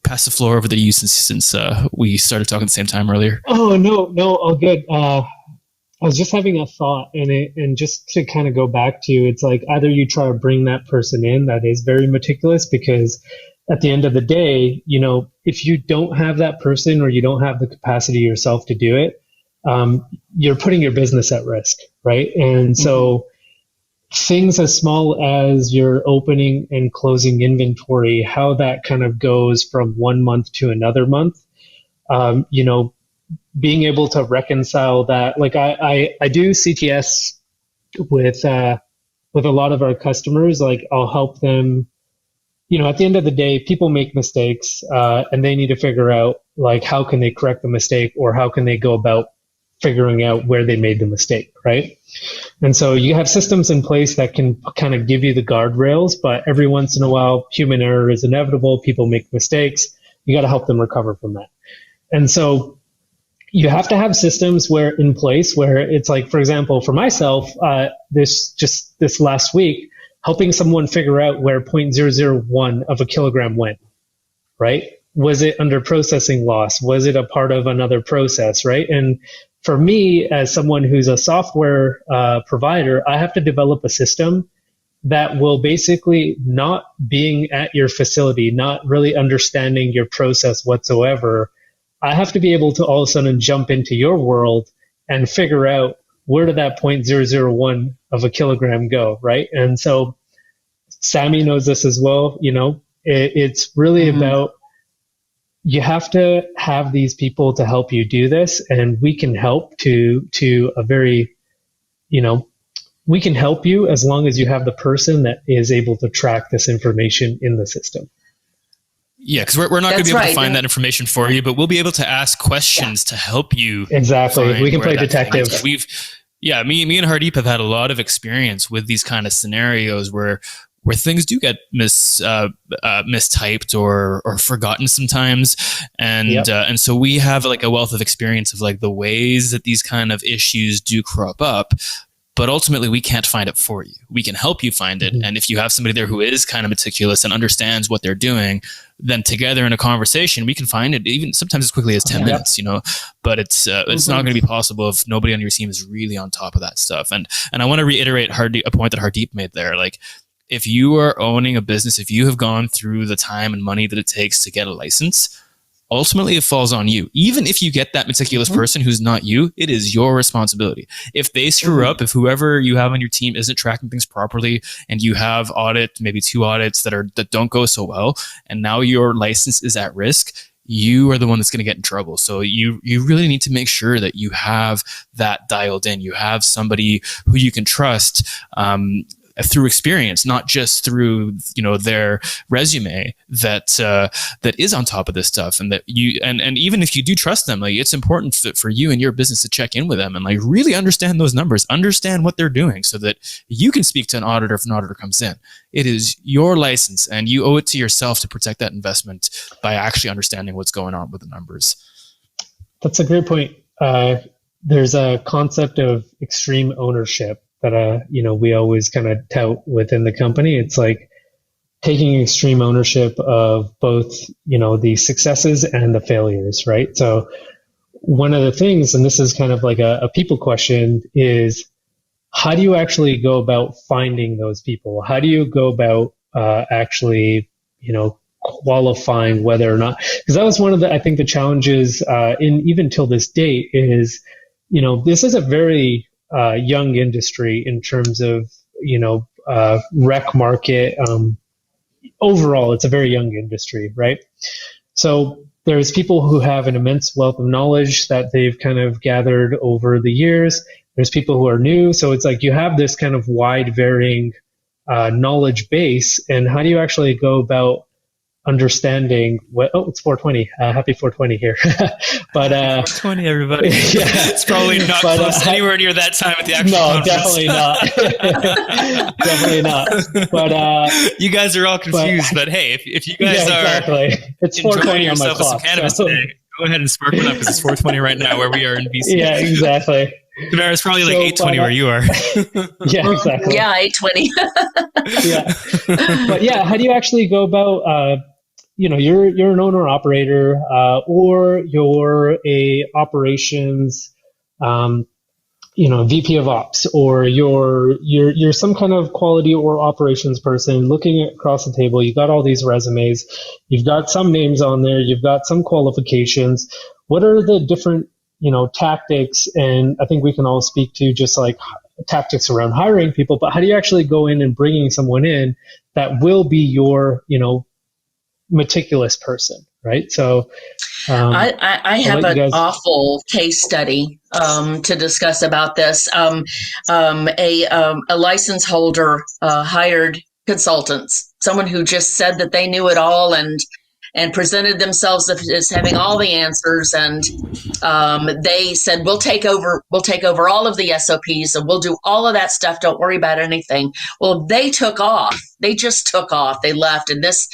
pass the floor over to you since we started talking at the same time earlier. Oh, no, all good. I was just having a thought, and just to kind of go back to, it's like either you try to bring that person in that is very meticulous, because at the end of the day, if you don't have that person or you don't have the capacity yourself to do it, you're putting your business at risk, right? And so things as small as your opening and closing inventory, how that kind of goes from one month to another month, being able to reconcile that. Like I do CTS with a lot of our customers. Like I'll help them. At the end of the day, people make mistakes, and they need to figure out like how can they correct the mistake, or how can they go about figuring out where they made the mistake, right? And so you have systems in place that can kind of give you the guardrails, but every once in a while, human error is inevitable. People make mistakes. You got to help them recover from that. And so you have to have systems in place where it's like, for example, for myself, this last week, helping someone figure out where 0.001 of a kilogram went, right? Was it under processing loss? Was it a part of another process, right? And for me, as someone who's a software provider, I have to develop a system that will basically, not being at your facility, not really understanding your process whatsoever, I have to be able to all of a sudden jump into your world and figure out where did that 0.001 of a kilogram go, right? And so Sammy knows this as well. It's really about, you have to have these people to help you do this, and we can help to a very, we can help you as long as you have the person that is able to track this information in the system. Yeah, because we're not going to be able to find that information for you, but we'll be able to ask questions to help you. Exactly. We can play detective. Yeah, me and Hardeep have had a lot of experience with these kind of scenarios where things do get mistyped or forgotten sometimes, and so we have like a wealth of experience of like the ways that these kind of issues do crop up. But ultimately, we can't find it for you. We can help you find it. And if you have somebody there who is kind of meticulous and understands what they're doing, then together in a conversation, we can find it even sometimes as quickly as 10 minutes, you know, but it's not going to be possible if nobody on your team is really on top of that stuff. And I want to reiterate a point that Hardeep made there. Like, if you are owning a business, if you have gone through the time and money that it takes to get a license, ultimately it falls on you. Even if you get that meticulous person who's not you, it is your responsibility. If they screw up, if whoever you have on your team isn't tracking things properly, and you have maybe 2 audits that don't go so well, and now your license is at risk, you are the one that's going to get in trouble. So you really need to make sure that you have that dialed in. You have somebody who you can trust, through experience, not just through, you know, their resume, that is on top of this stuff. And that and even if you do trust them, like, it's important for you and your business to check in with them and like really understand those numbers, understand what they're doing, so that you can speak to an auditor if an auditor comes in. It is your license, and you owe it to yourself to protect that investment by actually understanding what's going on with the numbers. That's a great point. There's a concept of extreme ownership that we always kind of tout within the company. It's like taking extreme ownership of both, the successes and the failures, right? So one of the things, and this is kind of like a people question, is how do you actually go about finding those people? How do you go about actually, qualifying whether or not? Because that was one of the, I think, the challenges in even till this date is, this is a very young industry in terms of, rec market. Overall, it's a very young industry, right? So there's people who have an immense wealth of knowledge that they've kind of gathered over the years. There's people who are new. So it's like you have this kind of wide varying knowledge base. And how do you actually go about understanding it's 420. Happy 420 here. But 420, everybody. Yeah, it's probably not close anywhere near that time at the actual conference. Definitely not. But you guys are all confused. But hey, if you guys are it's 420 on my clock. With some cannabis today, go ahead and spark one up, because it's 420 right now where we are in BC. Yeah, exactly. Tamara, it's probably like 820 where you are. Yeah, exactly. Yeah, 820. Yeah. But yeah, how do you actually go about you're an owner operator, or you're a operations, VP of ops, or you're some kind of quality or operations person looking across the table. You've got all these resumes, you've got some names on there, you've got some qualifications. What are the different, tactics? And I think we can all speak to just like tactics around hiring people, but how do you actually go in and bringing someone in that will be your, meticulous person, right? So I have an awful case study to discuss about this. A license holder hired consultants, someone who just said that they knew it all and presented themselves as having all the answers. And they said, we'll take over all of the SOPs and we'll do all of that stuff. Don't worry about anything. Well, they took off. They just took off. They left. And this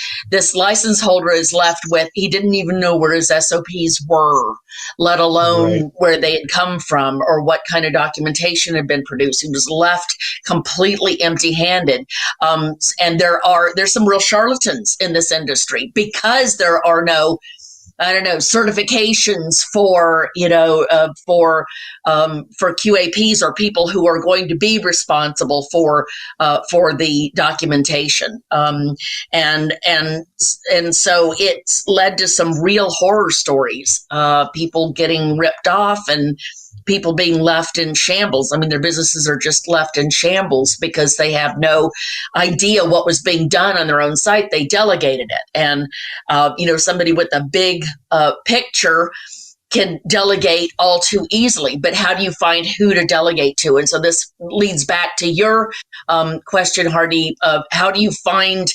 license holder is left with, he didn't even know where his SOPs were, let alone where they had come from or what kind of documentation had been produced. He was left completely empty-handed. And there's some real charlatans in this industry because there are no, certifications for QAPs or people who are going to be responsible for the documentation. And so it's led to some real horror stories, people getting ripped off and people being left in shambles. I mean, their businesses are just left in shambles because they have no idea what was being done on their own site. They delegated it. And, somebody with a big picture can delegate all too easily. But how do you find who to delegate to? And so this leads back to your question, Hardy, of how do you find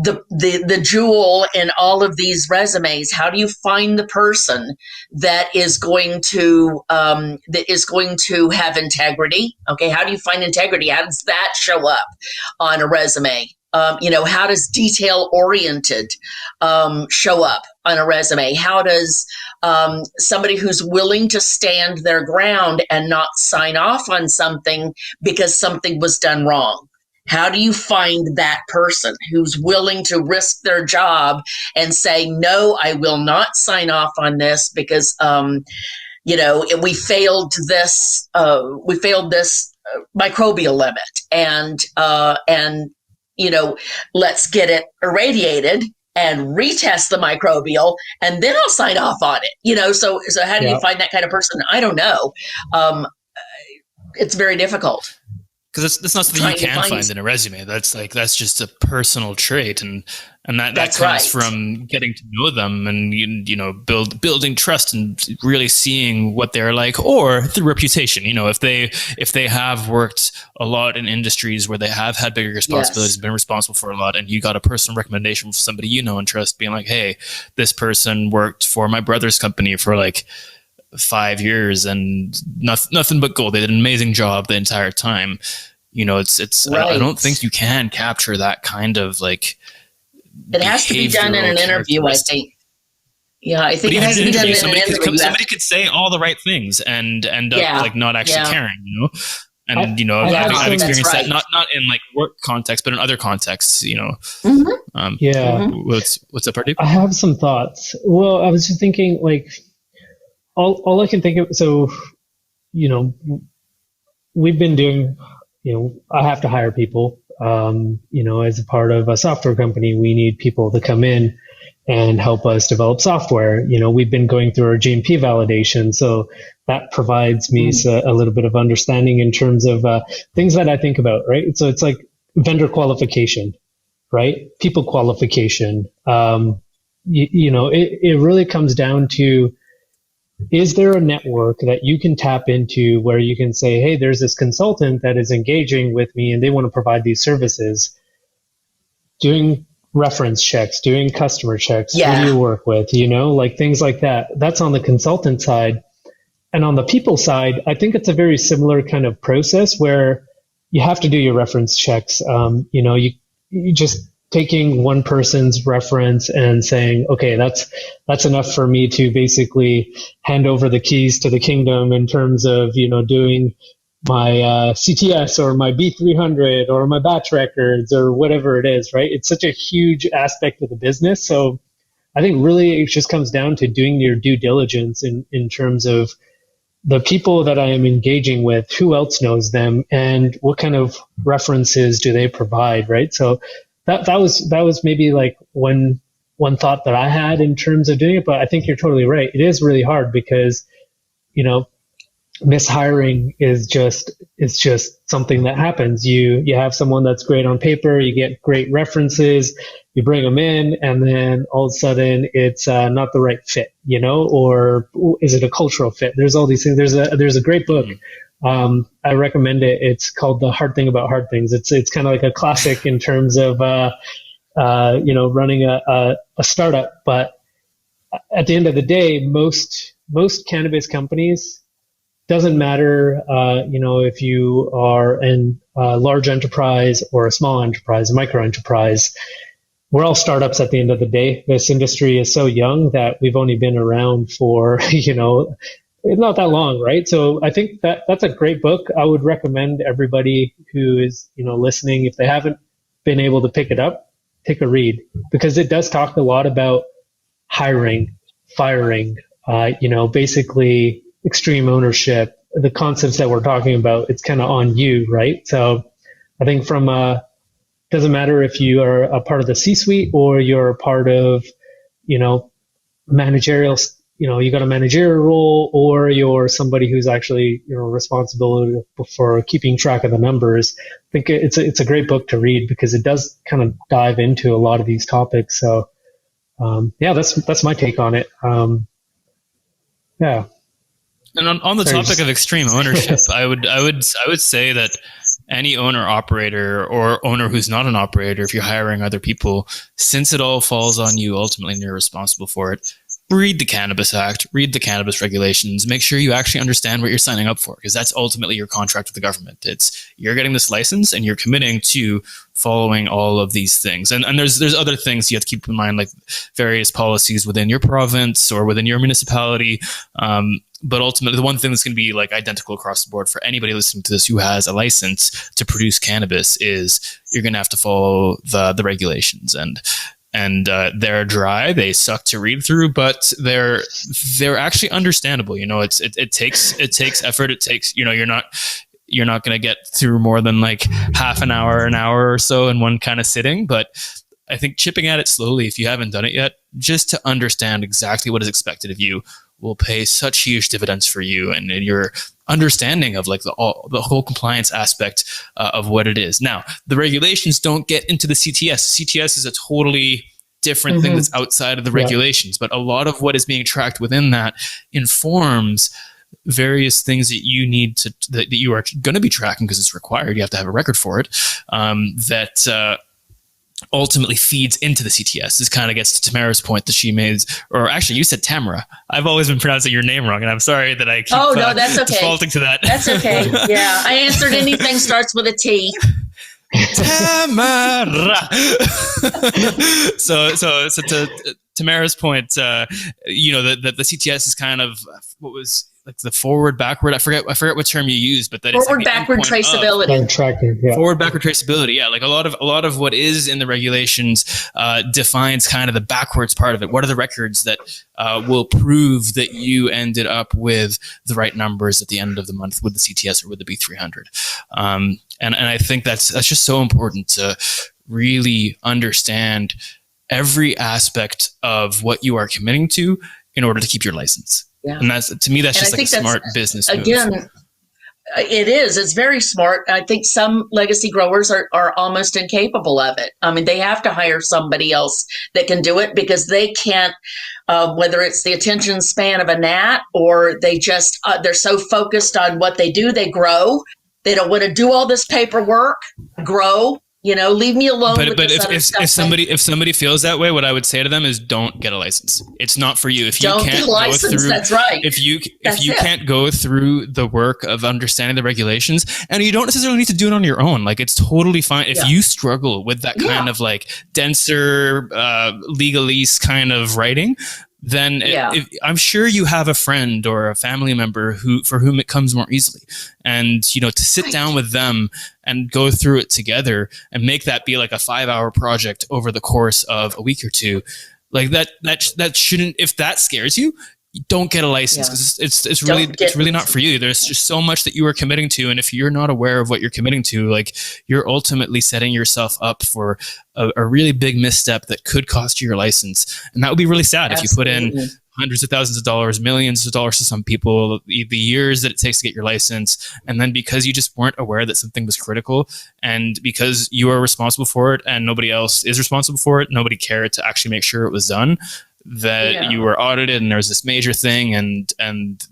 the jewel in all of these resumes. How do you find the person that is going to have integrity? Okay, how do you find integrity? How does that show up on a resume? How does detail oriented show up on a resume? How does somebody who's willing to stand their ground and not sign off on something because something was done wrong? How do you find that person who's willing to risk their job and say, no, I will not sign off on this because, we failed this microbial limit, and let's get it irradiated and retest the microbial, and then I'll sign off on it. So how do you find that kind of person? I don't know. It's very difficult. Because that's not something you can find in a resume. That's just a personal trait, and that comes right from getting to know them and building trust and really seeing what they're like, or through reputation. If they have worked a lot in industries where they have had bigger responsibilities, yes, been responsible for a lot, and you got a personal recommendation from somebody and trust, being like, hey, this person worked for my brother's company for like 5 years and nothing but gold. They did an amazing job the entire time. It's right. I don't think you can capture that kind of like. It has to be done in an interview, I think. Yeah, I think it has to be done in an interview. Somebody could say all the right things and end up like not actually caring, And I've experienced that not in like work context, but in other contexts. What's up, Hardeep? I have some thoughts. Well, I was just thinking, like, all I can think of. So, we've been doing. I have to hire people. As a part of a software company, we need people to come in and help us develop software. We've been going through our GMP validation, so that provides me a little bit of understanding in terms of things that I think about, right? So it's like vendor qualification, right? People qualification. It really comes down to, is there a network that you can tap into where you can say, hey, there's this consultant that is engaging with me and they want to provide these services, doing reference checks, doing customer checks, who do you work with, like things like that. That's on the consultant side. And on the people side, I think it's a very similar kind of process where you have to do your reference checks. You just taking one person's reference and saying, okay, that's enough for me to basically hand over the keys to the kingdom in terms of, doing my CTS or my B300 or my batch records or whatever it is, right? It's such a huge aspect of the business. So I think really it just comes down to doing your due diligence in terms of the people that I am engaging with, who else knows them, and what kind of references do they provide, right? So that was maybe like one thought that I had in terms of doing it, but I think you're totally right. It is really hard because, mishiring is just something that happens. You have someone that's great on paper, you get great references, you bring them in, and then all of a sudden it's not the right fit, or is it a cultural fit? There's all these things. There's a great book. I recommend it. It's called The Hard Thing About Hard Things. It's kind of like a classic in terms of, running a startup. But at the end of the day, most cannabis companies, doesn't matter, if you are in a large enterprise or a small enterprise, a micro enterprise, we're all startups at the end of the day. This industry is so young that we've only been around for, not that long, right? So I think that's a great book. I would recommend everybody who is, listening, if they haven't been able to pick it up, take a read, because it does talk a lot about hiring, firing, basically extreme ownership, the concepts that we're talking about. It's kind of on you, right? So I think doesn't matter if you are a part of the C-suite or you're a part of, managerial, you got a managerial role, or you're somebody who's actually, responsible for keeping track of the numbers. I think it's a great book to read because it does kind of dive into a lot of these topics. So, that's my take on it. And on the topic of extreme ownership, I would say that any owner operator or owner who's not an operator, if you're hiring other people, since it all falls on you ultimately and you're responsible for it, read the Cannabis Act, read the cannabis regulations, make sure you actually understand what you're signing up for, because that's ultimately your contract with the government. It's you're getting this license and you're committing to following all of these things. And there's other things you have to keep in mind, like various policies within your province or within your municipality. But ultimately, the one thing that's going to be like identical across the board for anybody listening to this who has a license to produce cannabis is you're going to have to follow the regulations. And they're dry, they suck to read through, but they're actually understandable. You know, it takes effort. It takes, you know, you're not going to get through more than like half an hour or so in one kind of sitting. But I think chipping at it slowly, if you haven't done it yet, just to understand exactly what is expected of you, will pay such huge dividends for you and your understanding of like the whole compliance aspect of what it is. Now, the regulations don't get into the CTS. CTS is a totally different thing that's outside of the regulations, but a lot of what is being tracked within that informs various things that you need to, that you are going to be tracking because it's required. You have to have a record for it. That ultimately feeds into the CTS. This kind of gets to Tamara's point that she made, or actually you said Tamara. I've always been pronouncing your name wrong, and I'm sorry that I keep that's okay. defaulting to that. That's okay. Yeah, I answered anything starts with a T. Tamara. so to Tamara's point, you know, that the CTS is kind of what was like the forward backward. I forget what term you used, but that forward it's like backward traceability. Tracking, forward backward traceability. Yeah, like a lot of what is in the regulations defines kind of the backwards part of it. What are the records that will prove that you ended up with the right numbers at the end of the month with the CTS or with the B300? And I think that's just so important to really understand every aspect of what you are committing to in order to keep your license. Yeah. And that's, to me, that's just like a smart business move. Again, it is. It's very smart. I think some legacy growers are almost incapable of it. I mean, they have to hire somebody else that can do it because they can't, whether it's the attention span of a gnat or they just, they're so focused on what they do, they grow. They don't want to do all this paperwork, grow. You know, leave me alone. But if somebody feels that way, what I would say to them is don't get a license. It's not for you. If you can't go through, that's right. If you can't go through the work of understanding the regulations, and you don't necessarily need to do it on your own. Like it's totally fine if you struggle with that kind of like denser legalese kind of writing. Then I'm sure you have a friend or a family member for whom it comes more easily. And, you know, to sit down with them and go through it together and make that be like a 5-hour project over the course of a week or two, like that shouldn't, if that scares you, don't get a license because it's really not for you. There's just so much that you are committing to. And if you're not aware of what you're committing to, like you're ultimately setting yourself up for a really big misstep that could cost you your license. And that would be really sad if you put in hundreds of thousands of dollars, millions of dollars to some people, the years that it takes to get your license. And then because you just weren't aware that something was critical and because you are responsible for it and nobody else is responsible for it, nobody cared to actually make sure it was done, that you were audited and there's this major thing and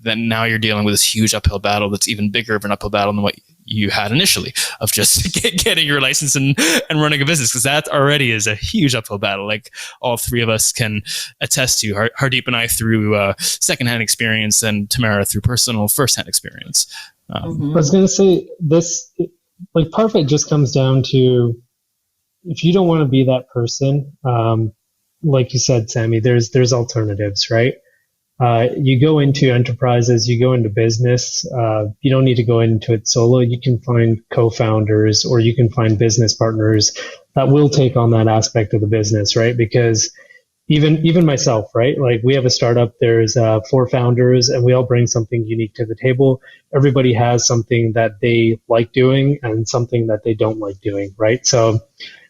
then now you're dealing with this huge uphill battle that's even bigger of an uphill battle than what you had initially of just getting your license and running a business, because that already is a huge uphill battle, like all three of us can attest to. Hardeep and I through secondhand experience and Tamara through personal firsthand experience. I was going to say this, like part of it just comes down to if you don't want to be that person, like you said, Sammy, there's alternatives, right? You go into enterprises, you go into business, you don't need to go into it solo. You can find co-founders or you can find business partners that will take on that aspect of the business, right? Because even myself, right? Like we have a startup, there's 4 founders and we all bring something unique to the table. Everybody has something that they like doing and something that they don't like doing, right? So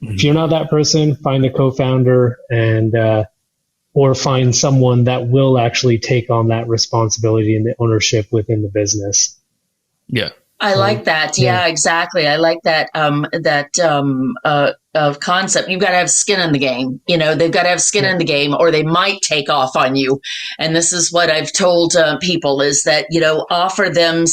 if you're not that person, find a co-founder and, or find someone that will actually take on that responsibility and the ownership within the business. Yeah. I like that. Yeah, exactly. I like that, concept. You've got to have skin in the game. They've got to have skin in the game, or they might take off on you. And this is what I've told people is that, offer them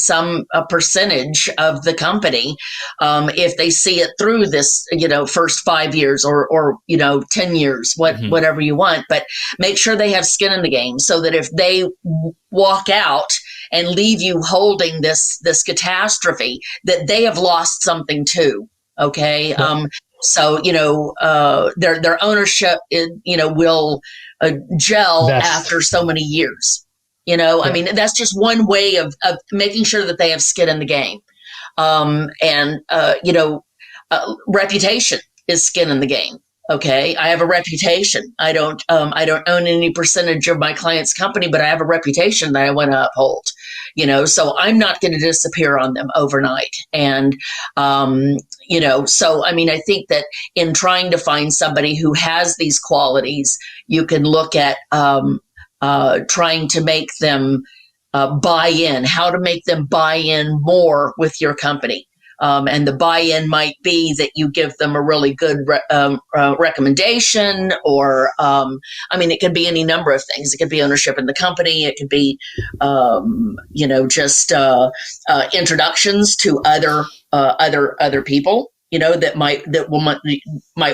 a percentage of the company if they see it through this, first 5 years or 10 years, whatever you want. But make sure they have skin in the game so that if they walk out and leave you holding this catastrophe, that they have lost something too. Okay. Yeah. So, their ownership, will gel after so many years. Yeah. I mean, that's just one way of making sure that they have skin in the game. Reputation is skin in the game. Okay. I have a reputation. I don't own any percentage of my client's company, but I have a reputation that I want to uphold, so I'm not going to disappear on them overnight. And, so, I mean, I think that in trying to find somebody who has these qualities, you can look at, trying to make them, buy in, how to make them buy in more with your company. And the buy-in might be that you give them a really good recommendation, or, it could be any number of things. It could be ownership in the company. It could be, just introductions to other people, that might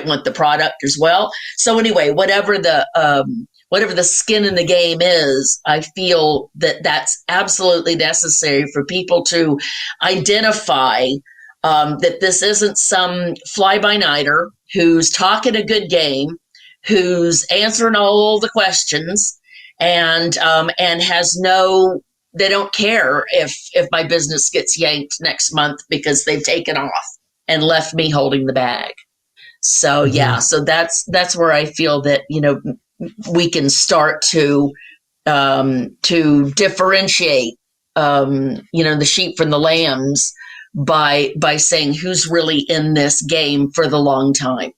want the product as well. So anyway, whatever the skin in the game is, I feel that that's absolutely necessary for people to identify that this isn't some fly-by-nighter who's talking a good game, who's answering all the questions, and they don't care if my business gets yanked next month because they've taken off and left me holding the bag. So so that's where I feel that we can start to differentiate the sheep from the lambs by saying who's really in this game for the long time,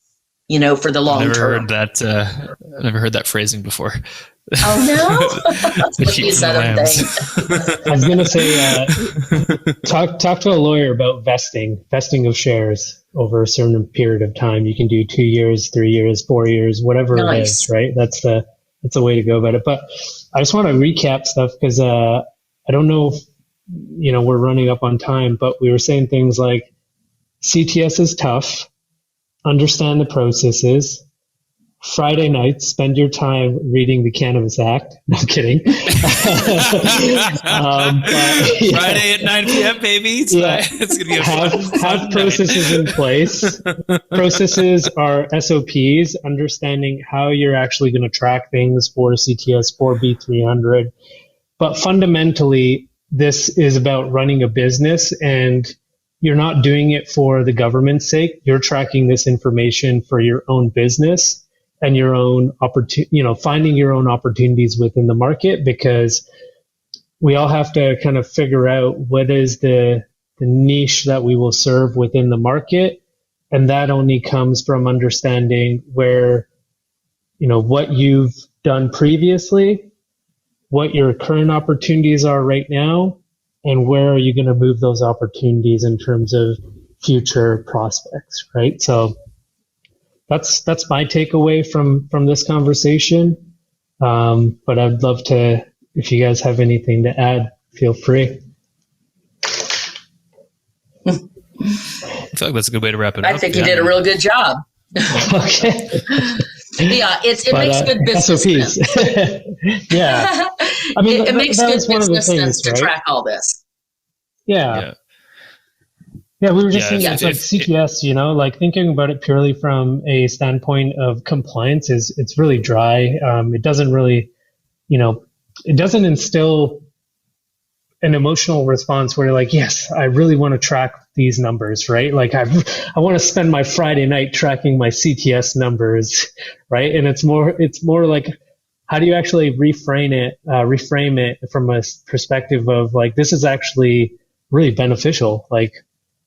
for the long term. Never heard that phrasing before. Oh no! The sheep from the lambs. I was going to say, talk to a lawyer about vesting of shares over a certain period of time. You can do 2 years, 3 years, 4 years, whatever it is, right? That's the way to go about it. But I just want to recap stuff because I don't know if, we're running up on time, but we were saying things like CTS is tough, understand the processes. Friday nights, spend your time reading the Cannabis Act. No kidding. Friday at 9 p.m., baby. It's going to be a have processes in place. Processes are SOPs, understanding how you're actually going to track things for CTS, for B300. But fundamentally, this is about running a business, and you're not doing it for the government's sake. You're tracking this information for your own business and your own finding your own opportunities within the market, because we all have to kind of figure out what is the niche that we will serve within the market. And that only comes from understanding where, what you've done previously, what your current opportunities are right now, and where are you going to move those opportunities in terms of future prospects, right? So that's my takeaway from this conversation. But I'd love to, if you guys have anything to add, feel free. I feel like that's a good way to wrap it up. I think you did a real good job. Okay. Yeah, it makes good business sense. Yeah. I mean, it makes good business sense right? to track all this. Yeah. Yeah, we were just saying it's like CTS, like thinking about it purely from a standpoint of compliance it's really dry. It doesn't really, it doesn't instill an emotional response where you're like, yes, I really want to track these numbers, right? Like I want to spend my Friday night tracking my CTS numbers, right? And it's more like, how do you actually reframe it from a perspective of like, this is actually really beneficial. Like,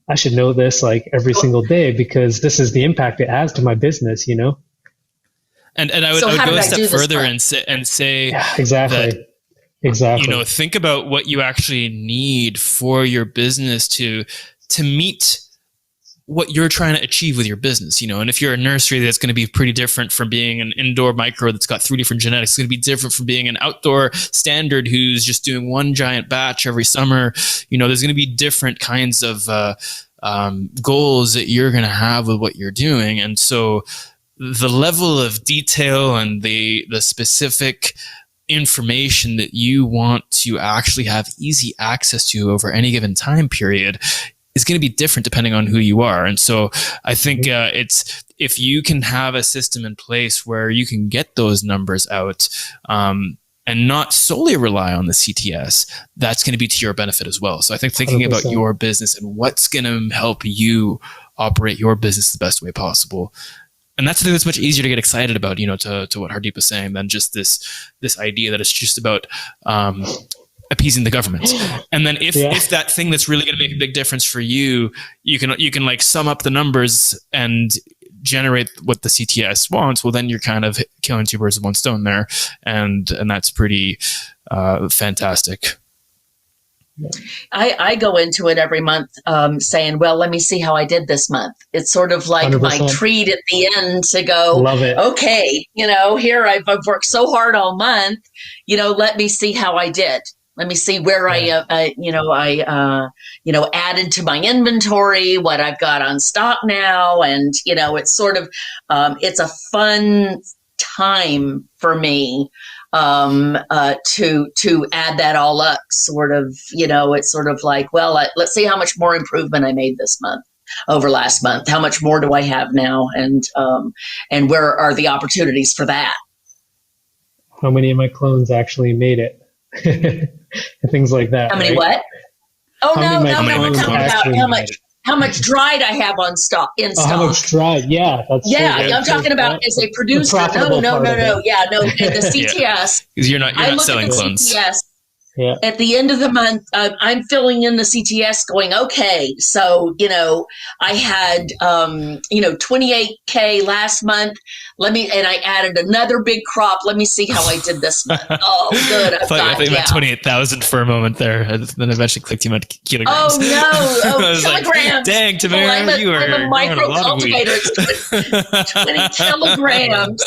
I should know this like every single day because this is the impact it has to my business, And I would go a step further and say yeah, exactly. that, exactly. Think about what you actually need for your business to meet what you're trying to achieve with your business, and if you're a nursery, that's going to be pretty different from being an indoor micro that's got 3 different genetics. It's going to be different from being an outdoor standard who's just doing one giant batch every summer. There's going to be different kinds of goals that you're going to have with what you're doing. And so the level of detail and the specific information that you want to actually have easy access to over any given time period is going to be different depending on who you are. And so I think it's, if you can have a system in place where you can get those numbers out, and not solely rely on the CTS, that's going to be to your benefit as well. So I think thinking 100%. About your business and what's going to help you operate your business the best way possible. And that's the thing that's much easier to get excited about, to what Hardeep was saying, than just this idea that it's just about appeasing the government. And then if that thing that's really going to make a big difference for you, you can like sum up the numbers and generate what the CTS wants, well, then you're kind of killing 2 birds with 1 stone there. And that's pretty fantastic. I go into it every month saying, well, let me see how I did this month. It's sort of like 100%. My treat at the end to go, love it. Okay, here I've worked so hard all month, let me see how I did. Let me see where I added to my inventory, what I've got on stock now. And, it's sort of, it's a fun time for me to add that all up, sort of, it's sort of like, well, let's see how much more improvement I made this month over last month. How much more do I have now? And where are the opportunities for that? How many of my clones actually made it? Things like that. How many what? Oh, no, we're talking about how much dried I have in stock. How much dried? Yeah, that's true. I'm talking about as a producer. No. Yeah, no. The CTS. Because you're not selling clones. CTS, yeah. At the end of the month, I'm filling in the CTS going, okay, so, I had, 28K last month. And I added another big crop. Let me see how I did this month. Oh, good. I thought you meant 28,000 for a moment there. Then eventually clicked you meant kilograms. Oh, no. Oh, kilograms. Like, dang, Tamara, you are I'm a micro cultivator. 20 kilograms.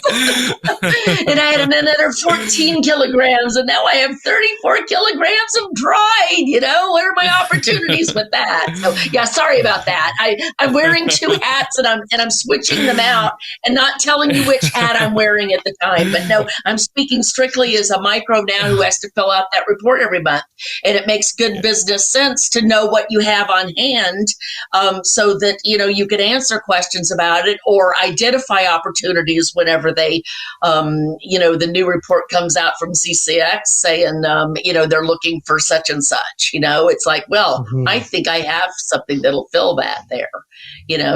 And I had another 14 kilograms. And now I have 34 kilograms of dried. What are my opportunities with that? So, yeah, sorry about that. I'm wearing 2 hats and I'm switching them out and not telling you which hat I'm wearing at the time. But no, I'm speaking strictly as a micro now who has to fill out that report every month. And it makes good business sense to know what you have on hand, so that, you could answer questions about it or identify opportunities whenever they, the new report comes out from CCX saying, they're looking for such and such. It's like, well, I think I have something that'll fill that there.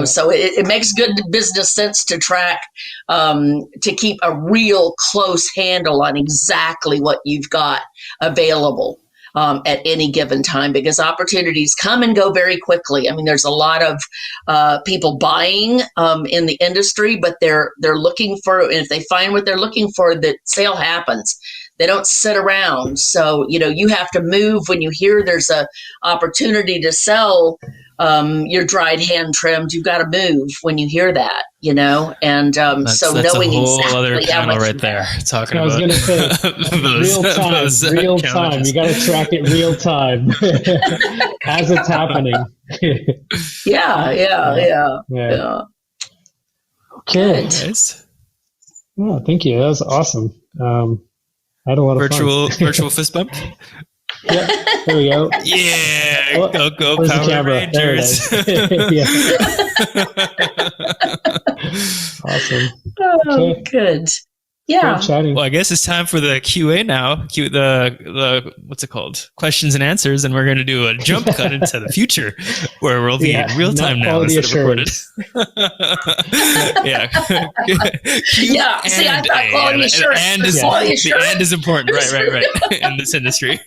So it makes good business sense to track, to keep a real close handle on exactly what you've got available at any given time, because opportunities come and go very quickly. I mean, there's a lot of people buying in the industry, but they're looking for, and if they find what they're looking for, the sale happens. They don't sit around. So, you have to move when you hear there's a opportunity to sell your dried hand trimmed. You've got to move when you hear that, and that's knowing a whole exactly other how panel much right there talking I was about going to say real time. You got to track it real time as it's happening. Yeah. Okay. Nice. Yeah, thank you. That was awesome. I had a lot of fun. Virtual fist bump. Yeah, there we go. Yeah, go Where's Power the camera? Rangers. Yeah. Awesome. Oh, okay. Good. Yeah. Good chatting. Well, I guess it's time for the QA now. The what's it called? Questions and answers, and we're going to do a jump cut into the future, where we'll be in real time now instead of recorded. Yeah. Yeah. See, I thought quality assurance. The and is important, right, in this industry.